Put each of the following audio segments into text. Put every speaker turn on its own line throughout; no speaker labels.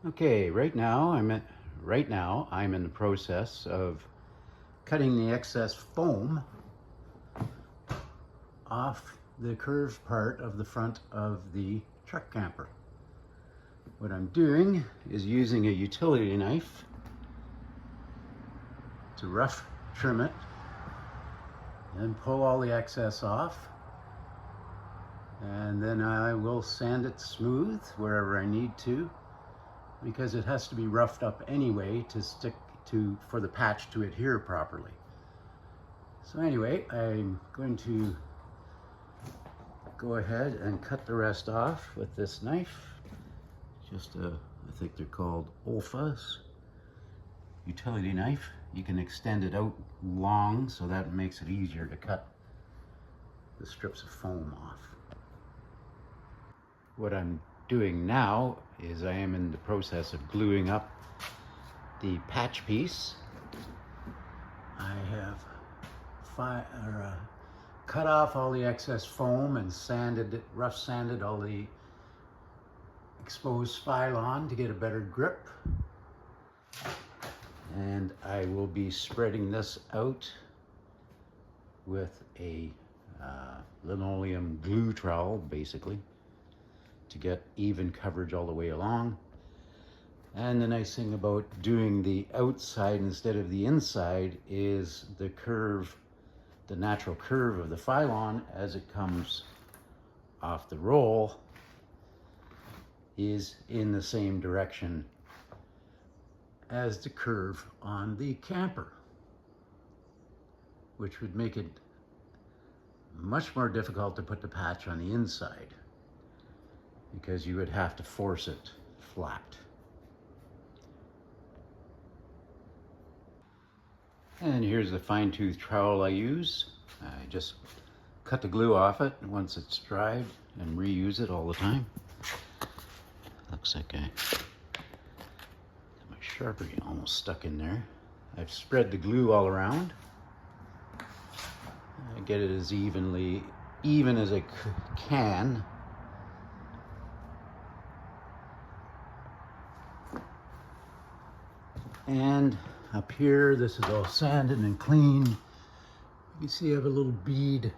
Okay, right now I'm in the process of cutting the excess foam off the curved part of the front of the truck camper. What I'm doing is using a utility knife to rough trim it and pull all the excess off, and then I will sand it smooth wherever I need to, because it has to be roughed up anyway for the patch to adhere properly. So anyway, I'm going to go ahead and cut the rest off with this knife. I think they're called Olfa's utility knife. You can extend it out long, so that makes it easier to cut the strips of foam off. What I'm doing now is I am in the process of gluing up the patch piece. I have cut off all the excess foam and rough sanded all the exposed phylon to get a better grip. And I will be spreading this out with a linoleum glue trowel, basically, to get even coverage all the way along. And the nice thing about doing the outside instead of the inside is the natural curve of the phylon as it comes off the roll is in the same direction as the curve on the camper, which would make it much more difficult to put the patch on the inside, because you would have to force it flat. And here's the fine-tooth trowel I use. I just cut the glue off it once it's dried and reuse it all the time. Looks like my Sharpie almost stuck in there. I've spread the glue all around. I get it as even as I can. And up here, this is all sanded and clean. You can see I have a little bead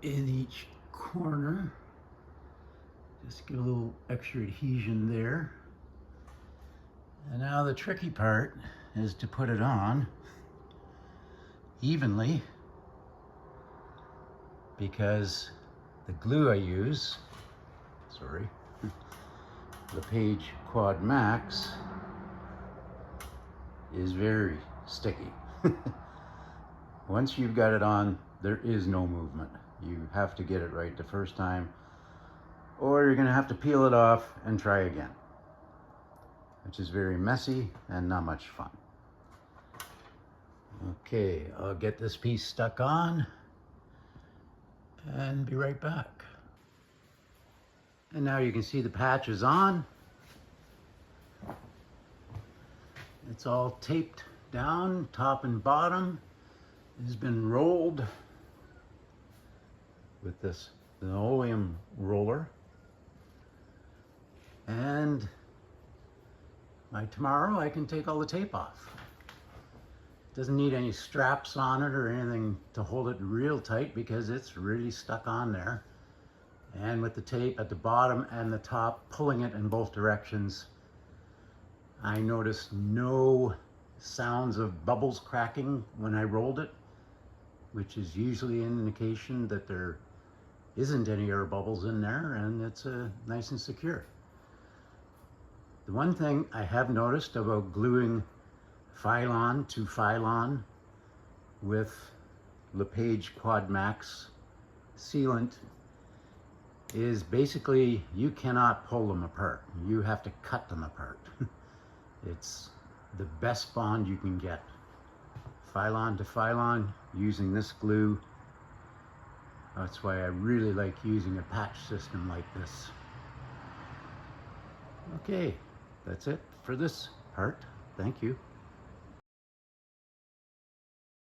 in each corner. Just get a little extra adhesion there. And now the tricky part is to put it on evenly, because the glue I use, LePage Quad Max, is very sticky. Once you've got it on, there is no movement. You have to get it right the first time, or you're gonna have to peel it off and try again, which is very messy and not much fun. Okay, I'll get this piece stuck on and be right back. And now you can see the patch is on. It's all taped down, top and bottom. It has been rolled with this linoleum roller. And by tomorrow I can take all the tape off. It doesn't need any straps on it or anything to hold it real tight, because it's really stuck on there. And with the tape at the bottom and the top pulling it in both directions, I noticed no sounds of bubbles cracking when I rolled it, which is usually an indication that there isn't any air bubbles in there and it's nice and secure. The one thing I have noticed about gluing phylon to phylon with LePage Quad Max sealant is basically you cannot pull them apart. You have to cut them apart. It's the best bond you can get. Phylon to phylon using this glue. That's why I really like using a patch system like this. Okay, that's it for this part. Thank you.